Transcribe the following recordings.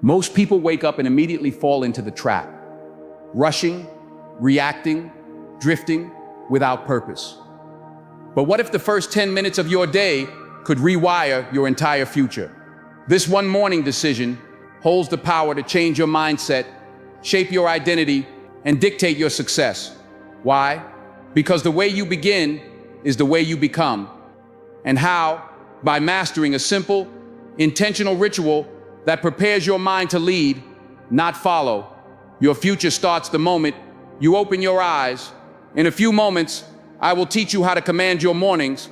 Most people wake up and immediately fall into the trap, rushing, reacting, drifting without purpose. But what if the first 10 minutes of your day could rewire your entire future? This one morning decision holds the power to change your mindset, shape your identity, and dictate your success. Why? Because the way you begin is the way you become. And how? By mastering a simple, intentional ritual that prepares your mind to lead, not follow. Your future starts the moment you open your eyes. In a few moments, I will teach you how to command your mornings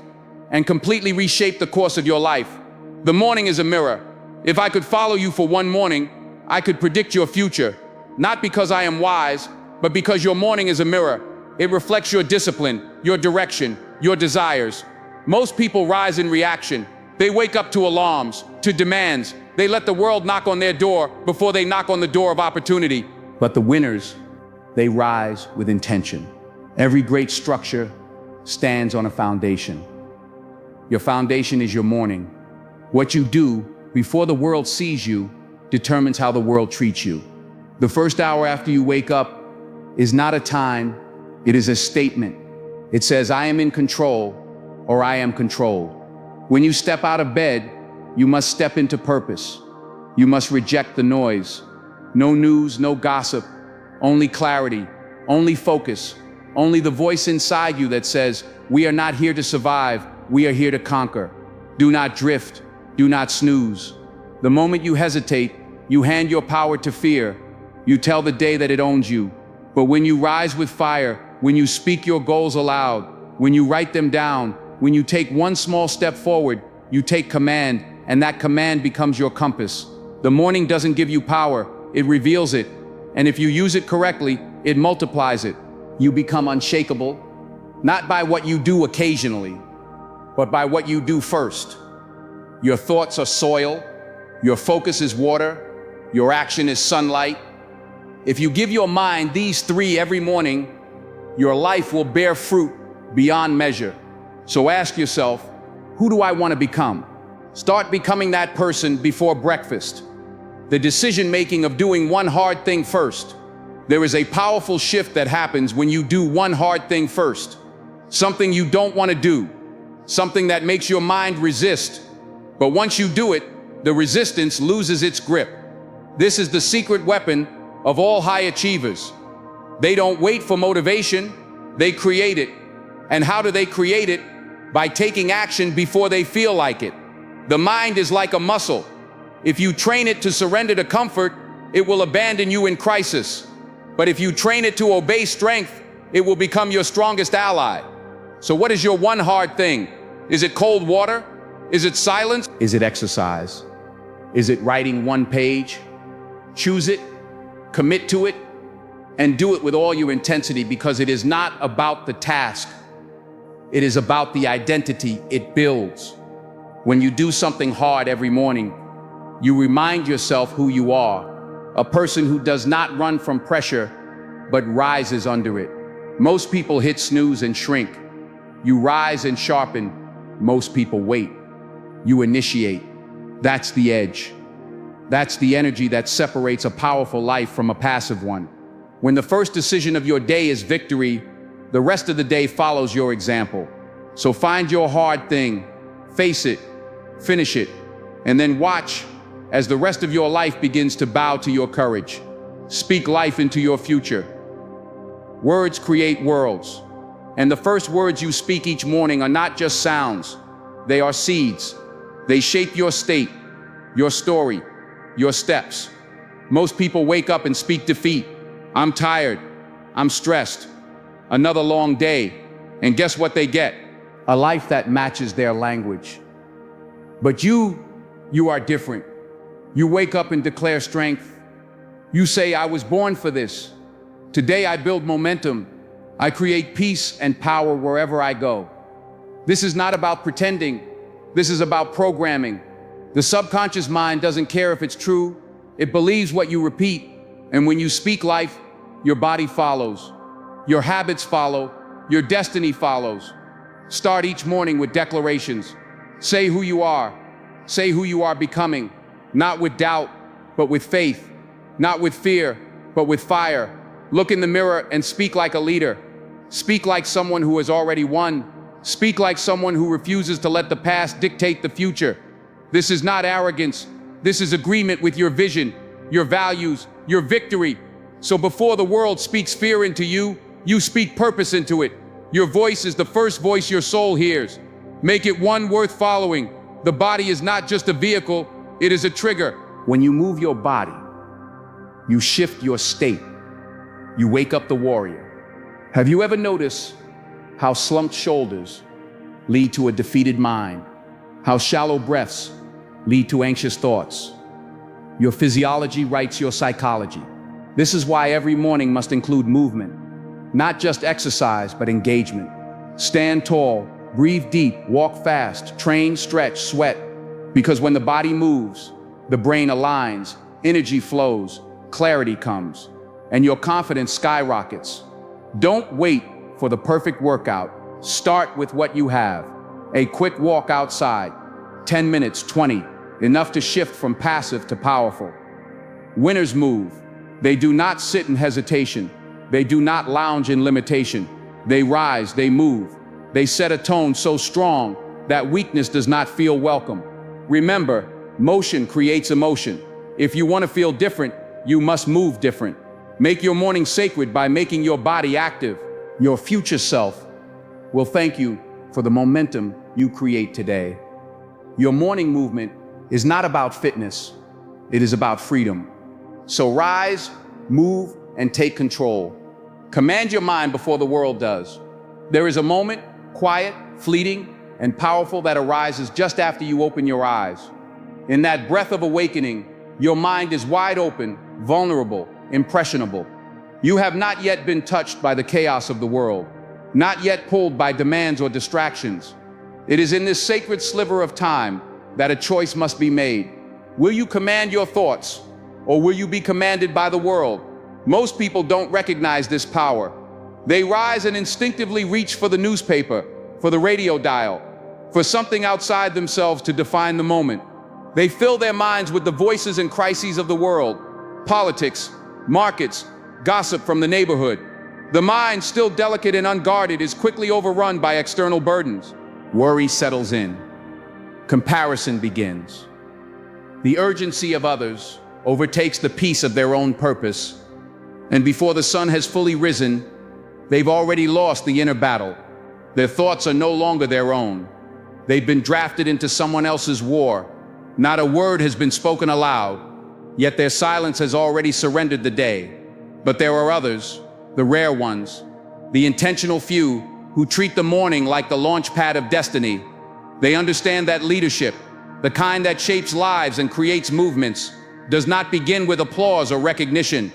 and completely reshape the course of your life. The morning is a mirror. If I could follow you for one morning, I could predict your future, not because I am wise, but because your morning is a mirror. It reflects your discipline, your direction, your desires. Most people rise in reaction. They wake up to alarms, to demands. They let the world knock on their door before they knock on the door of opportunity. But the winners, they rise with intention. Every great structure stands on a foundation. Your foundation is your morning. What you do before the world sees you determines how the world treats you. The first hour after you wake up is not a time, it is a statement. It says, I am in control, or I am controlled. When you step out of bed, you must step into purpose. You must reject the noise. No news, no gossip, only clarity, only focus, only the voice inside you that says, we are not here to survive, we are here to conquer. Do not drift, do not snooze. The moment you hesitate, you hand your power to fear. You tell the day that it owns you. But when you rise with fire, when you speak your goals aloud, when you write them down, when you take one small step forward, you take command, and that command becomes your compass. The morning doesn't give you power, it reveals it. And if you use it correctly, it multiplies it. You become unshakable, not by what you do occasionally, but by what you do first. Your thoughts are soil, your focus is water, your action is sunlight. If you give your mind these three every morning, your life will bear fruit beyond measure. So ask yourself, who do I want to become? Start becoming that person before breakfast. The decision-making of doing one hard thing first. There is a powerful shift that happens when you do one hard thing first. Something you don't want to do. Something that makes your mind resist. But once you do it, the resistance loses its grip. This is the secret weapon of all high achievers. They don't wait for motivation, they create it. And how do they create it? By taking action before they feel like it. The mind is like a muscle. If you train it to surrender to comfort, it will abandon you in crisis. But if you train it to obey strength, it will become your strongest ally. So what is your one hard thing? Is it cold water? Is it silence? Is it exercise? Is it writing one page? Choose it, commit to it, and do it with all your intensity, because it is not about the task. It is about the identity it builds. When you do something hard every morning, you remind yourself who you are. A person who does not run from pressure, but rises under it. Most people hit snooze and shrink. You rise and sharpen. Most people wait. You initiate. That's the edge. That's the energy that separates a powerful life from a passive one. When the first decision of your day is victory, the rest of the day follows your example. So find your hard thing, face it, finish it, and then watch as the rest of your life begins to bow to your courage. Speak life into your future. Words create worlds. And the first words you speak each morning are not just sounds. They are seeds. They shape your state, your story, your steps. Most people wake up and speak defeat. I'm tired. I'm stressed. Another long day. And guess what they get? A life that matches their language. But you are different. You wake up and declare strength. You say, I was born for this. Today I build momentum. I create peace and power wherever I go. This is not about pretending. This is about programming. The subconscious mind doesn't care if it's true. It believes what you repeat. And when you speak life, your body follows. Your habits follow. Your destiny follows. Start each morning with declarations. Say who you are. Say who you are becoming. Not with doubt, but with faith. Not with fear, but with fire. Look in the mirror and speak like a leader. Speak like someone who has already won. Speak like someone who refuses to let the past dictate the future. This is not arrogance. This is agreement with your vision, your values, your victory. So before the world speaks fear into you, you speak purpose into it. Your voice is the first voice your soul hears. Make it one worth following. The body is not just a vehicle, it is a trigger. When you move your body, you shift your state. You wake up the warrior. Have you ever noticed how slumped shoulders lead to a defeated mind? How shallow breaths lead to anxious thoughts? Your physiology writes your psychology. This is why every morning must include movement. Not just exercise, but engagement. Stand tall, breathe deep, walk fast, train, stretch, sweat. Because when the body moves, the brain aligns, energy flows, clarity comes, and your confidence skyrockets. Don't wait for the perfect workout. Start with what you have. A quick walk outside, 10 minutes, 20, enough to shift from passive to powerful. Winners move. They do not sit in hesitation. They do not lounge in limitation. They rise, they move. They set a tone so strong that weakness does not feel welcome. Remember, motion creates emotion. If you want to feel different, you must move different. Make your morning sacred by making your body active. Your future self will thank you for the momentum you create today. Your morning movement is not about fitness. It is about freedom. So rise, move, and take control. Command your mind before the world does. There is a moment, quiet, fleeting, and powerful, that arises just after you open your eyes. In that breath of awakening, your mind is wide open, vulnerable, impressionable. You have not yet been touched by the chaos of the world, not yet pulled by demands or distractions. It is in this sacred sliver of time that a choice must be made. Will you command your thoughts, or will you be commanded by the world? Most people don't recognize this power. They rise and instinctively reach for the newspaper, for the radio dial, for something outside themselves to define the moment. They fill their minds with the voices and crises of the world, politics, markets, gossip from the neighborhood. The mind, still delicate and unguarded, is quickly overrun by external burdens. Worry settles in. Comparison begins. The urgency of others overtakes the peace of their own purpose. And before the sun has fully risen, they've already lost the inner battle. Their thoughts are no longer their own. They've been drafted into someone else's war. Not a word has been spoken aloud, yet their silence has already surrendered the day. But there are others, the rare ones, the intentional few, who treat the morning like the launch pad of destiny. They understand that leadership, the kind that shapes lives and creates movements, does not begin with applause or recognition.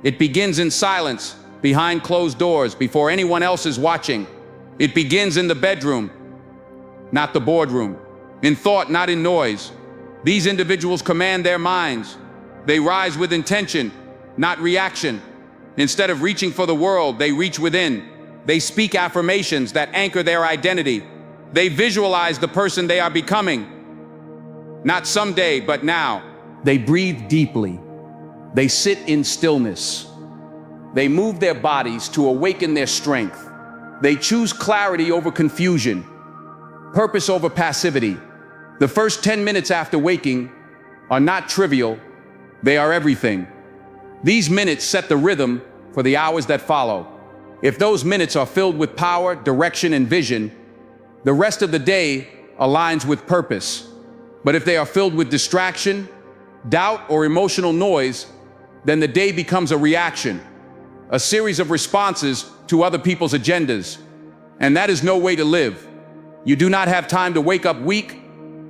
It begins in silence, behind closed doors, before anyone else is watching. It begins in the bedroom, not the boardroom. In thought, not in noise. These individuals command their minds. They rise with intention, not reaction. Instead of reaching for the world, they reach within. They speak affirmations that anchor their identity. They visualize the person they are becoming. Not someday, but now. They breathe deeply. They sit in stillness. They move their bodies to awaken their strength. They choose clarity over confusion, purpose over passivity. The first 10 minutes after waking are not trivial, they are everything. These minutes set the rhythm for the hours that follow. If those minutes are filled with power, direction, and vision, the rest of the day aligns with purpose. But if they are filled with distraction, doubt, or emotional noise, then the day becomes a reaction, a series of responses to other people's agendas. And that is no way to live. You do not have time to wake up weak,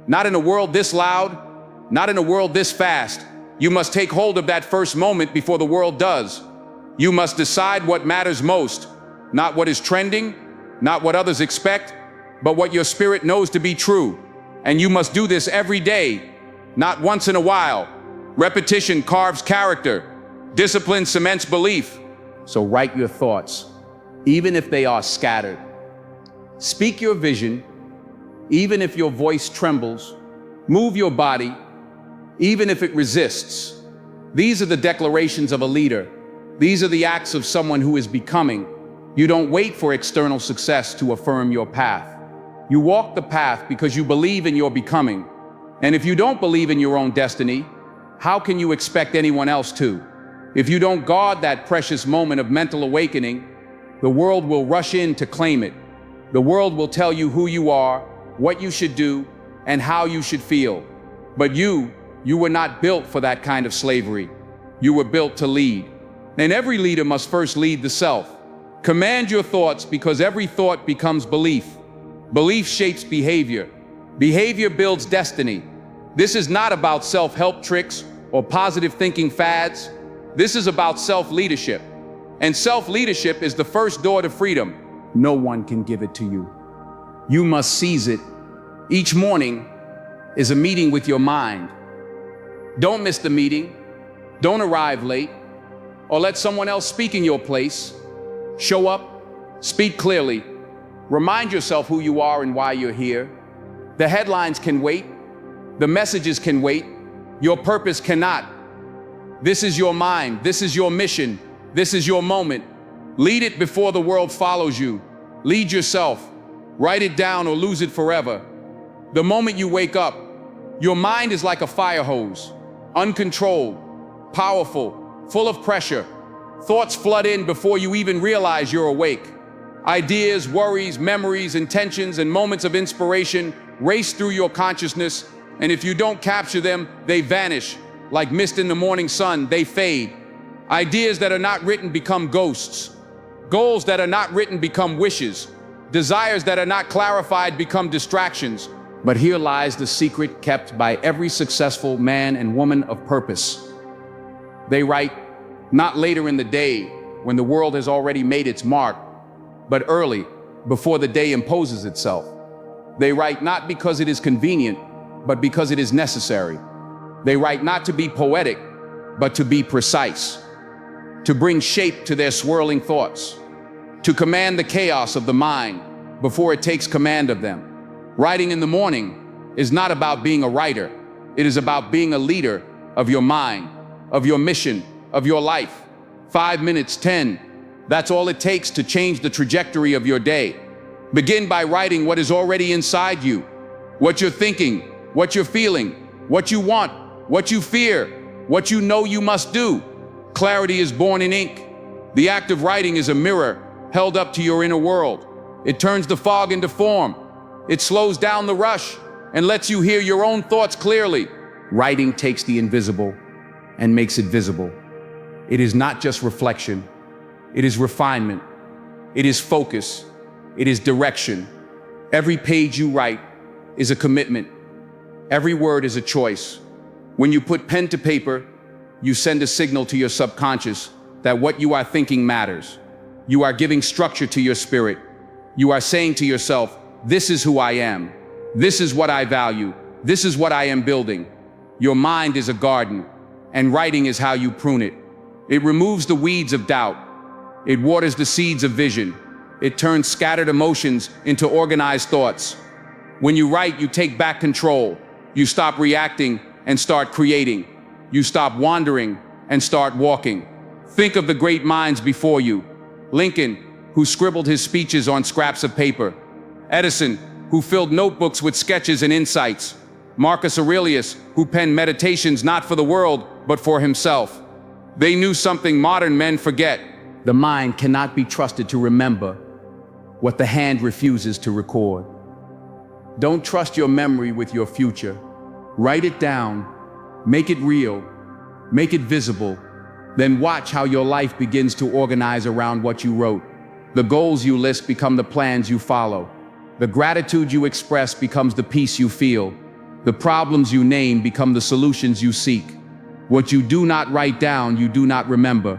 not in a world this loud, not in a world this fast. You must take hold of that first moment before the world does. You must decide what matters most, not what is trending, not what others expect, but what your spirit knows to be true. And you must do this every day, not once in a while. Repetition carves character. Discipline cements belief. So write your thoughts, even if they are scattered. Speak your vision, even if your voice trembles. Move your body, even if it resists. These are the declarations of a leader. These are the acts of someone who is becoming. You don't wait for external success to affirm your path. You walk the path because you believe in your becoming. And if you don't believe in your own destiny, how can you expect anyone else to? If you don't guard that precious moment of mental awakening, the world will rush in to claim it. The world will tell you who you are, what you should do, and how you should feel. But you were not built for that kind of slavery. You were built to lead. And every leader must first lead the self. Command your thoughts because every thought becomes belief. Belief shapes behavior. Behavior builds destiny. This is not about self-help tricks or positive thinking fads. This is about self-leadership. And self-leadership is the first door to freedom. No one can give it to you. You must seize it. Each morning is a meeting with your mind. Don't miss the meeting. Don't arrive late, or let someone else speak in your place. Show up, speak clearly. Remind yourself who you are and why you're here. The headlines can wait. The messages can wait. Your purpose cannot. This is your mind. This is your mission. This is your moment. Lead it before the world follows you. Lead yourself. Write it down or lose it forever. The moment you wake up, your mind is like a fire hose, uncontrolled, powerful, full of pressure. Thoughts flood in before you even realize you're awake. Ideas, worries, memories, intentions, and moments of inspiration race through your consciousness, and if you don't capture them, they vanish. Like mist in the morning sun, they fade. Ideas that are not written become ghosts. Goals that are not written become wishes. Desires that are not clarified become distractions. But here lies the secret kept by every successful man and woman of purpose. They write, not later in the day when the world has already made its mark, but early, before the day imposes itself. They write not because it is convenient, but because it is necessary. They write not to be poetic, but to be precise, to bring shape to their swirling thoughts, to command the chaos of the mind before it takes command of them. Writing in the morning is not about being a writer. It is about being a leader of your mind, of your mission, of your life. 5 minutes, 10. That's all it takes to change the trajectory of your day. Begin by writing what is already inside you, what you're thinking, what you're feeling, what you want, what you fear, what you know you must do. Clarity is born in ink. The act of writing is a mirror held up to your inner world. It turns the fog into form. It slows down the rush and lets you hear your own thoughts clearly. Writing takes the invisible and makes it visible. It is not just reflection. It is refinement. It is focus. It is direction. Every page you write is a commitment. Every word is a choice. When you put pen to paper, you send a signal to your subconscious that what you are thinking matters. You are giving structure to your spirit. You are saying to yourself, this is who I am. This is what I value. This is what I am building. Your mind is a garden, and writing is how you prune it. It removes the weeds of doubt. It waters the seeds of vision. It turns scattered emotions into organized thoughts. When you write, you take back control. You stop reacting and start creating. You stop wandering and start walking. Think of the great minds before you. Lincoln, who scribbled his speeches on scraps of paper. Edison, who filled notebooks with sketches and insights. Marcus Aurelius, who penned meditations not for the world, but for himself. They knew something modern men forget. The mind cannot be trusted to remember what the hand refuses to record. Don't trust your memory with your future. Write it down, make it real, make it visible, then watch how your life begins to organize around what you wrote. The goals you list become the plans you follow. The gratitude you express becomes the peace you feel. The problems you name become the solutions you seek. What you do not write down, you do not remember.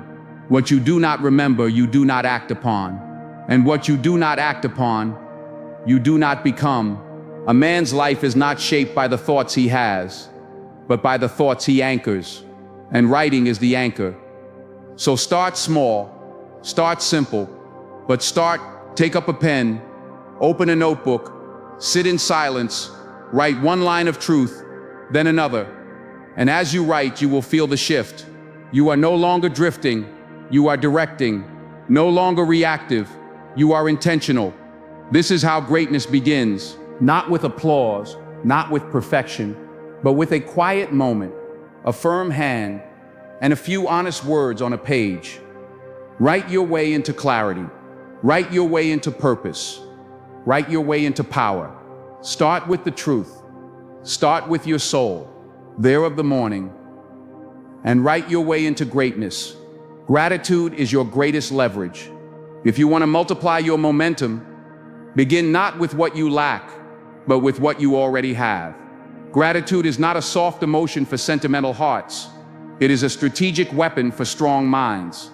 What you do not remember, you do not act upon. And what you do not act upon, you do not become. A man's life is not shaped by the thoughts he has, but by the thoughts he anchors. And writing is the anchor. So start small, start simple, but take up a pen, open a notebook, sit in silence, write one line of truth, then another. And as you write, you will feel the shift. You are no longer drifting, you are directing. No longer reactive, you are intentional. This is how greatness begins, not with applause, not with perfection, but with a quiet moment, a firm hand, and a few honest words on a page. Write your way into clarity. Write your way into purpose. Write your way into power. Start with the truth. Start with your soul, there of the morning, and write your way into greatness. Gratitude is your greatest leverage. If you want to multiply your momentum, begin not with what you lack, but with what you already have. Gratitude is not a soft emotion for sentimental hearts. It is a strategic weapon for strong minds.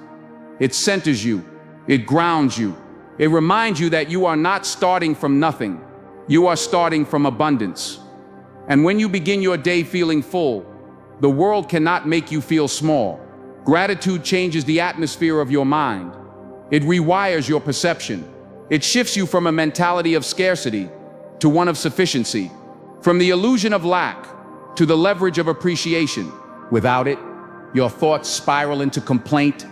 It centers you. It grounds you. It reminds you that you are not starting from nothing. You are starting from abundance. And when you begin your day feeling full, the world cannot make you feel small. Gratitude changes the atmosphere of your mind. It rewires your perception. It shifts you from a mentality of scarcity to one of sufficiency, from the illusion of lack to the leverage of appreciation. Without it, your thoughts spiral into complaint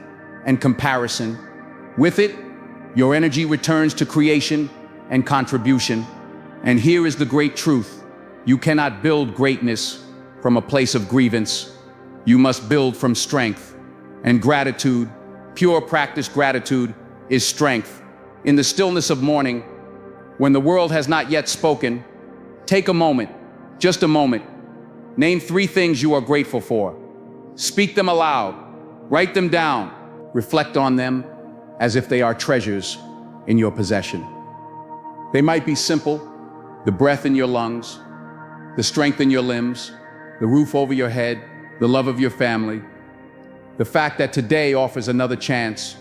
and comparison. With it, your energy returns to creation and contribution. And here is the great truth. You cannot build greatness from a place of grievance. You must build from strength. And gratitude, pure practiced gratitude, is strength. In the stillness of morning, when the world has not yet spoken, take a moment, just a moment. Name 3 things you are grateful for. Speak them aloud. Write them down. Reflect on them as if they are treasures in your possession. They might be simple: the breath in your lungs, the strength in your limbs, the roof over your head, the love of your family, the fact that today offers another chance.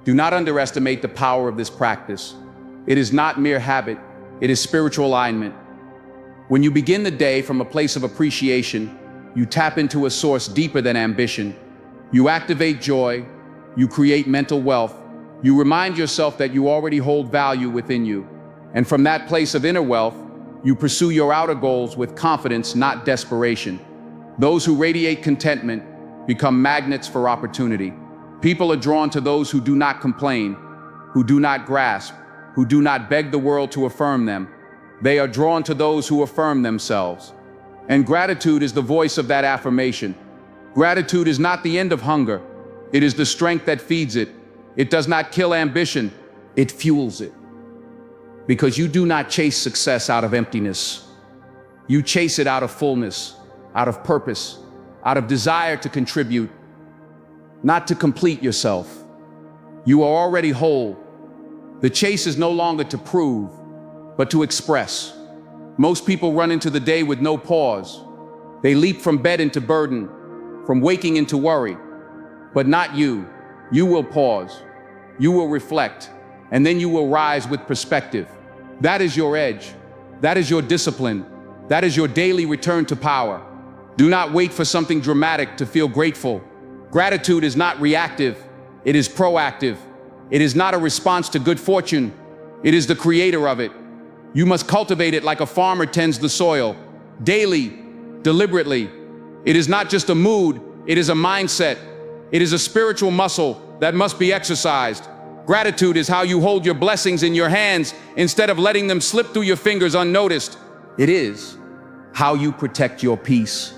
Do not underestimate the power of this practice. It is not mere habit, it is spiritual alignment. When you begin the day from a place of appreciation, you tap into a source deeper than ambition. You activate joy, you create mental wealth, you remind yourself that you already hold value within you. And from that place of inner wealth, you pursue your outer goals with confidence, not desperation. Those who radiate contentment become magnets for opportunity. People are drawn to those who do not complain, who do not grasp, who do not beg the world to affirm them. They are drawn to those who affirm themselves. And gratitude is the voice of that affirmation. Gratitude is not the end of hunger. It is the strength that feeds it. It does not kill ambition, it fuels it. Because you do not chase success out of emptiness. You chase it out of fullness, out of purpose, out of desire to contribute, not to complete yourself. You are already whole. The chase is no longer to prove, but to express. Most people run into the day with no pause. They leap from bed into burden, from waking into worry. But not you. You will pause. You will reflect, and then you will rise with perspective. That is your edge. That is your discipline. That is your daily return to power. Do not wait for something dramatic to feel grateful. Gratitude is not reactive. It is proactive. It is not a response to good fortune. It is the creator of it. You must cultivate it like a farmer tends the soil, daily, deliberately. It is not just a mood, it is a mindset. It is a spiritual muscle that must be exercised. Gratitude is how you hold your blessings in your hands instead of letting them slip through your fingers unnoticed. It is how you protect your peace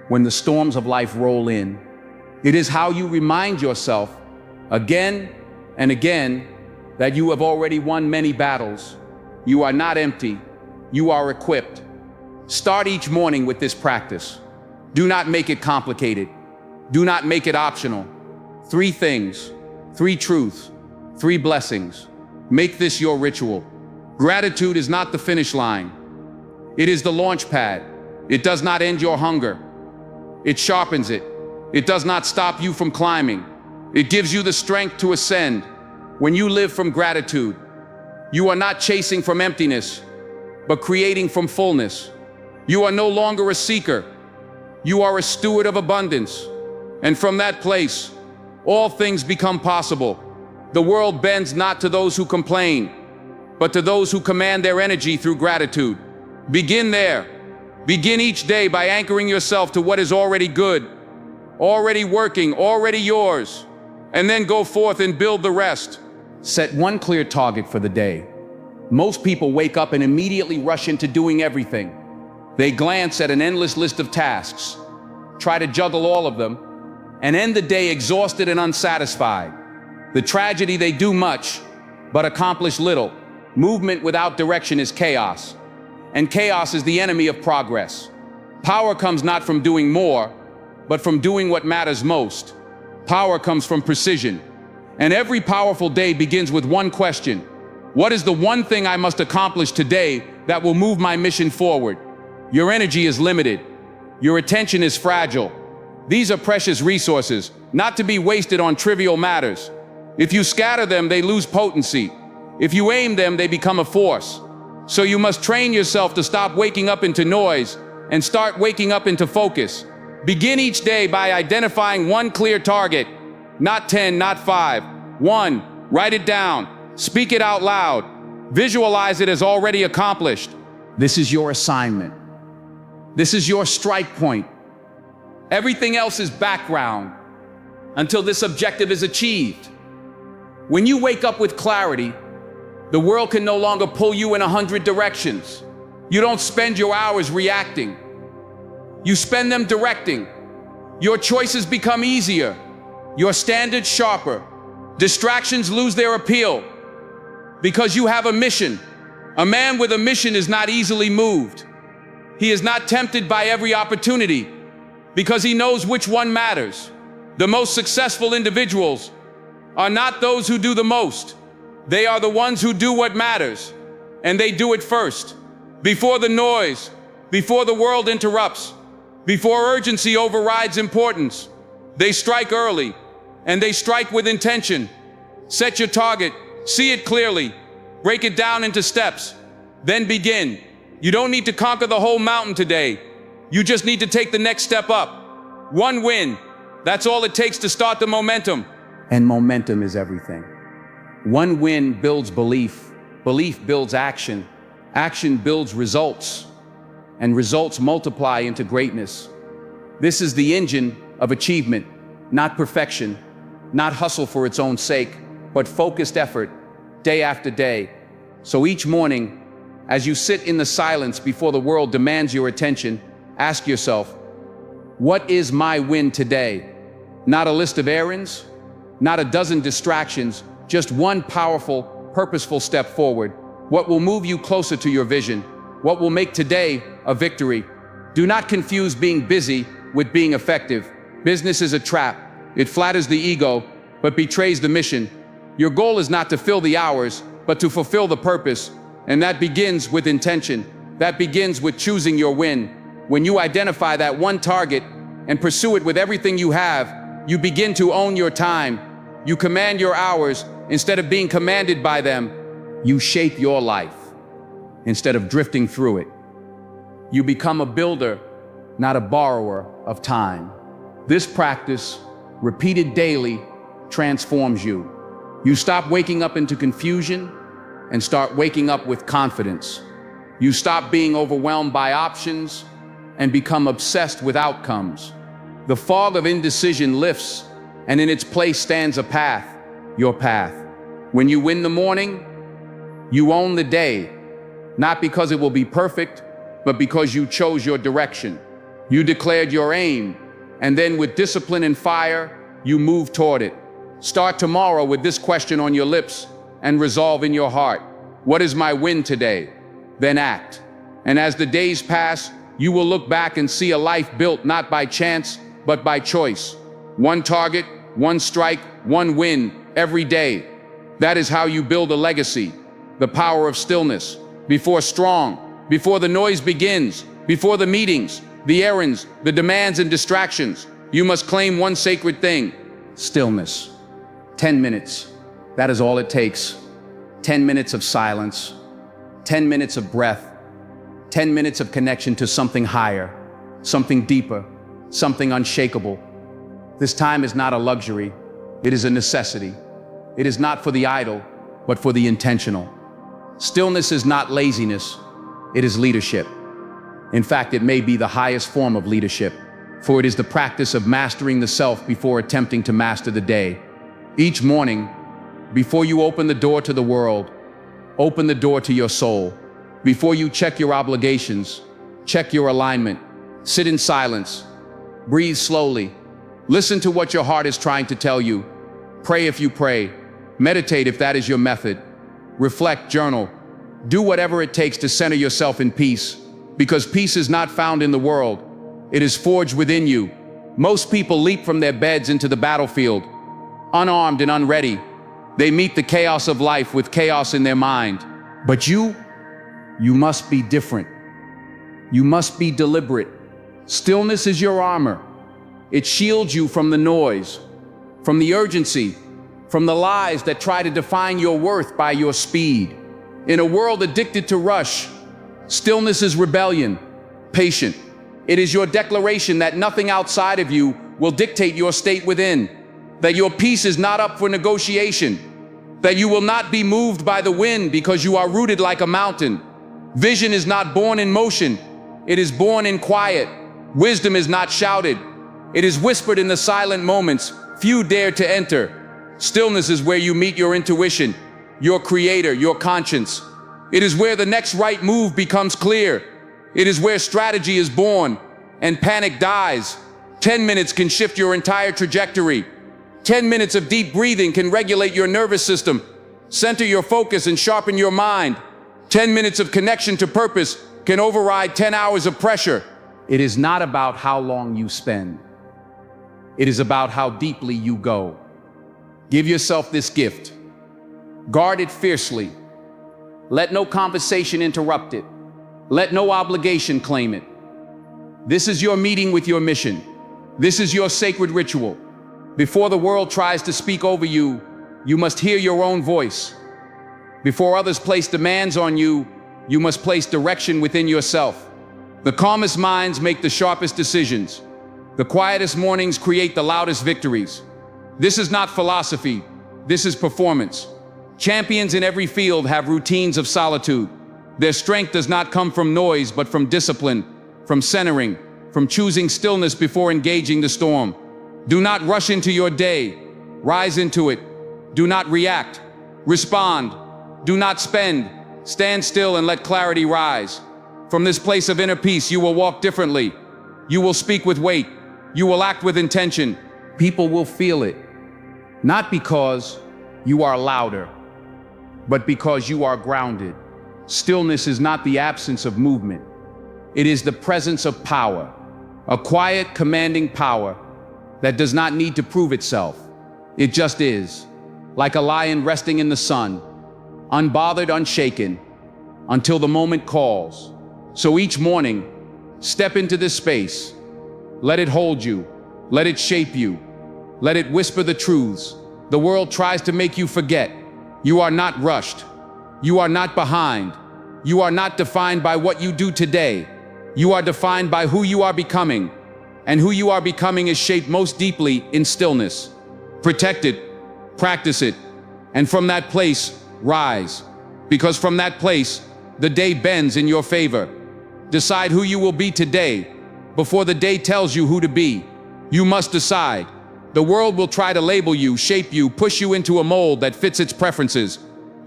when the storms of life roll in. It is how you remind yourself again and again that you have already won many battles. You are not empty. You are equipped. Start each morning with this practice. Do not make it complicated. Do not make it optional. 3 things, 3 truths, 3 blessings. Make this your ritual. Gratitude is not the finish line. It is the launch pad. It does not end your hunger. It sharpens it. It does not stop you from climbing. It gives you the strength to ascend. When you live from gratitude, you are not chasing from emptiness, but creating from fullness. You are no longer a seeker. You are a steward of abundance. And from that place, all things become possible. The world bends not to those who complain, but to those who command their energy through gratitude. Begin there. Begin each day by anchoring yourself to what is already good. already working, already yours. And then go forth and build the rest. Set one clear target for the day. Most people wake up and immediately rush into doing everything. They glance at an endless list of tasks, try to juggle all of them, and end the day exhausted and unsatisfied. The tragedy: they do much, but accomplish little. Movement without direction is chaos, and chaos is the enemy of progress. Power comes not from doing more, but from doing what matters most. Power comes from precision, and every powerful day begins with one question: what is the one thing I must accomplish today that will move my mission forward? Your energy is limited. Your attention is fragile. These are precious resources, not to be wasted on trivial matters. If you scatter them, they lose potency. If you aim them, they become a force. So you must train yourself to stop waking up into noise and start waking up into focus. Begin each day by identifying one clear target. Not 10, not 5. 1. Write it down. Speak it out loud. Visualize it as already accomplished. This is your assignment. This is your strike point. Everything else is background until this objective is achieved. When you wake up with clarity, the world can no longer pull you in 100 directions. You don't spend your hours reacting. You spend them directing. Your choices become easier. Your standards sharper. Distractions lose their appeal because you have a mission. A man with a mission is not easily moved. He is not tempted by every opportunity because he knows which one matters. The most successful individuals are not those who do the most. They are the ones who do what matters, and they do it first. Before the noise, before the world interrupts, before urgency overrides importance, they strike early, and they strike with intention. Set your target, see it clearly, break it down into steps, then begin. You don't need to conquer the whole mountain today. You just need to take the next step up. One win, that's all it takes to start the momentum. And momentum is everything. One win builds belief. Belief builds action. Action builds results. And results multiply into greatness. This is the engine of achievement, not perfection, not hustle for its own sake, but focused effort, day after day. So each morning, as you sit in the silence before the world demands your attention, ask yourself, what is my win today? Not a list of errands, not a dozen distractions, just one powerful, purposeful step forward. What will move you closer to your vision? What will make today a victory? Do not confuse being busy with being effective. Business is a trap. It flatters the ego, but betrays the mission. Your goal is not to fill the hours, but to fulfill the purpose. And that begins with intention. That begins with choosing your win. When you identify that one target and pursue it with everything you have, you begin to own your time. You command your hours instead of being commanded by them. You shape your life instead of drifting through it. You become a builder, not a borrower of time. This practice, repeated daily, transforms you. You stop waking up into confusion and start waking up with confidence. You stop being overwhelmed by options and become obsessed with outcomes. The fog of indecision lifts, and in its place stands a path, your path. When you win the morning, you own the day, not because it will be perfect, but because you chose your direction. You declared your aim, and then with discipline and fire, you move toward it. Start tomorrow with this question on your lips and resolve in your heart. What is my win today? Then act. And as the days pass, you will look back and see a life built not by chance, but by choice. One target, one strike, one win every day. That is how you build a legacy. The power of stillness. Before the noise begins, before the meetings, the errands, the demands and distractions, you must claim one sacred thing: stillness. 10 minutes. That is all it takes. 10 minutes of silence, 10 minutes of breath, 10 minutes of connection to something higher, something deeper, something unshakable. This time is not a luxury, it is a necessity. It is not for the idle, but for the intentional. Stillness is not laziness, it is leadership. In fact, it may be the highest form of leadership. for it is the practice of mastering the self before attempting to master the day. Each morning, before you open the door to the world, open the door to your soul. Before you check your obligations, check your alignment. Sit in silence. Breathe slowly. Listen to what your heart is trying to tell you. Pray if you pray. Meditate if that is your method. Reflect, journal. Do whatever it takes to center yourself in peace, because peace is not found in the world. It is forged within you. Most people leap from their beds into the battlefield, unarmed and unready. They meet the chaos of life with chaos in their mind. But you must be different. You must be deliberate. Stillness is your armor. It shields you from the noise, from the urgency, from the lies that try to define your worth by your speed. In a world addicted to rush, stillness is rebellion, patient. It is your declaration that nothing outside of you will dictate your state within, that your peace is not up for negotiation, that you will not be moved by the wind because you are rooted like a mountain. Vision is not born in motion, it is born in quiet. Wisdom is not shouted, it is whispered in the silent moments few dare to enter. Stillness is where you meet your intuition, your creator, your conscience. It is where the next right move becomes clear. It is where strategy is born and panic dies. 10 minutes can shift your entire trajectory. 10 minutes of deep breathing can regulate your nervous system, center your focus and sharpen your mind. 10 minutes of connection to purpose can override 10 hours of pressure. It is not about how long you spend. It is about how deeply you go. Give yourself this gift. Guard it fiercely. Let no conversation interrupt it. Let no obligation claim it. This is your meeting with your mission. This is your sacred ritual. Before the world tries to speak over you, you must hear your own voice. Before others place demands on you, you must place direction within yourself. The calmest minds make the sharpest decisions. The quietest mornings create the loudest victories. This is not philosophy. This is performance. Champions in every field have routines of solitude. Their strength does not come from noise, but from discipline, from centering, from choosing stillness before engaging the storm. Do not rush into your day. Rise into it. Do not react. Respond. Do not spend. Stand still and let clarity rise. From this place of inner peace, you will walk differently. You will speak with weight. You will act with intention. People will feel it. Not because you are louder, but because you are grounded. Stillness is not the absence of movement. It is the presence of power, a quiet, commanding power that does not need to prove itself. It just is, like a lion resting in the sun, unbothered, unshaken, until the moment calls. So each morning, step into this space. Let it hold you. Let it shape you. Let it whisper the truths the world tries to make you forget. You are not rushed. You are not behind. You are not defined by what you do today. You are defined by who you are becoming. And who you are becoming is shaped most deeply in stillness. Protect it, practice it, and from that place, rise. Because from that place, the day bends in your favor. Decide who you will be today before the day tells you who to be. You must decide. The world will try to label you, shape you, push you into a mold that fits its preferences.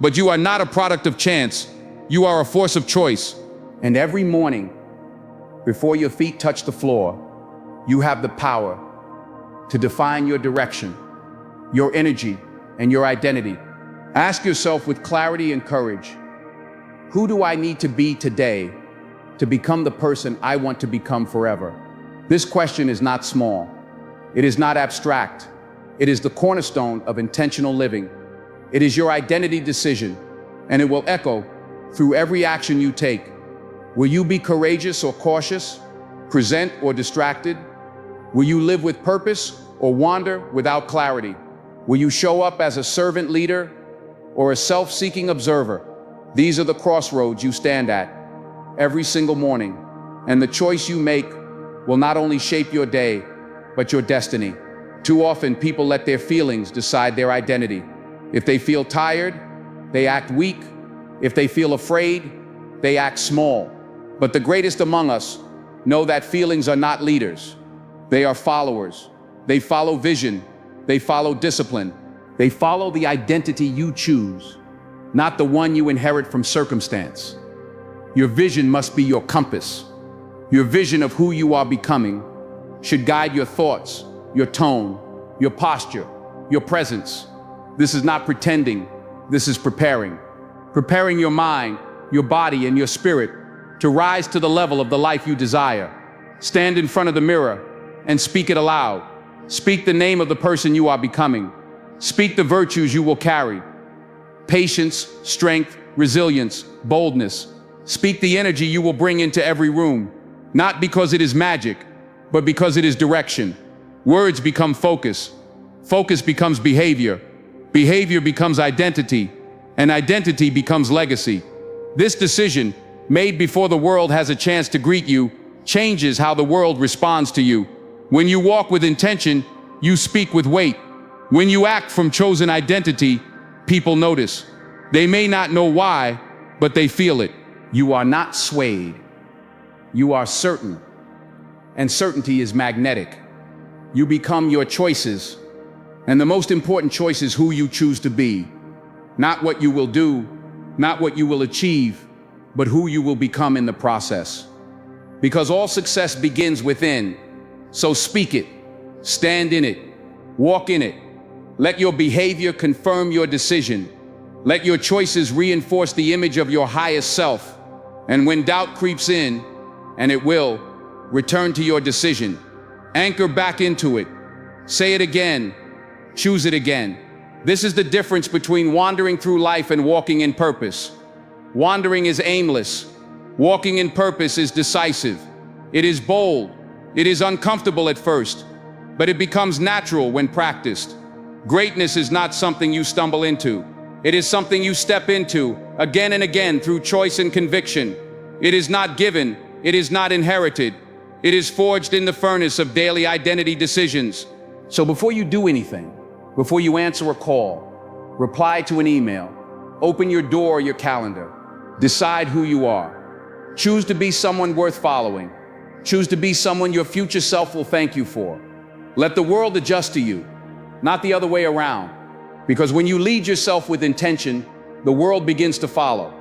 But you are not a product of chance. You are a force of choice. And every morning, before your feet touch the floor, you have the power to define your direction, your energy, and your identity. Ask yourself with clarity and courage, who do I need to be today to become the person I want to become forever? This question is not small. It is not abstract. It is the cornerstone of intentional living. It is your identity decision, and it will echo through every action you take. Will you be courageous or cautious, present or distracted? Will you live with purpose or wander without clarity? Will you show up as a servant leader or a self-seeking observer? These are the crossroads you stand at every single morning, and the choice you make will not only shape your day, but your destiny. Too often, people let their feelings decide their identity. If they feel tired, they act weak. If they feel afraid, they act small. But the greatest among us know that feelings are not leaders. They are followers. They follow vision. They follow discipline. They follow the identity you choose, not the one you inherit from circumstance. Your vision must be your compass. Your vision of who you are becoming should guide your thoughts, your tone, your posture, your presence. This is not pretending. This is preparing. Preparing your mind, your body, and your spirit to rise to the level of the life you desire. Stand in front of the mirror and speak it aloud. Speak the name of the person you are becoming. Speak the virtues you will carry. Patience, strength, resilience, boldness. Speak the energy you will bring into every room, not because it is magic, but because it is direction. Words become focus. Focus becomes behavior. Behavior becomes identity, and identity becomes legacy. This decision, made before the world has a chance to greet you, changes how the world responds to you. When you walk with intention, you speak with weight. When you act from chosen identity, people notice. They may not know why, but they feel it. You are not swayed. You are certain. And certainty is magnetic. You become your choices. And the most important choice is who you choose to be. Not what you will do, not what you will achieve, but who you will become in the process. Because all success begins within. So speak it, stand in it, walk in it. Let your behavior confirm your decision. Let your choices reinforce the image of your highest self. And when doubt creeps in, and it will, return to your decision. Anchor back into it. Say it again. Choose it again. This is the difference between wandering through life and walking in purpose. Wandering is aimless. Walking in purpose is decisive. It is bold. It is uncomfortable at first, but it becomes natural when practiced. Greatness is not something you stumble into. It is something you step into again and again through choice and conviction. It is not given. It is not inherited. It is forged in the furnace of daily identity decisions. So before you do anything, before you answer a call, reply to an email, open your door or your calendar, decide who you are. Choose to be someone worth following. Choose to be someone your future self will thank you for. Let the world adjust to you, not the other way around. Because when you lead yourself with intention, the world begins to follow.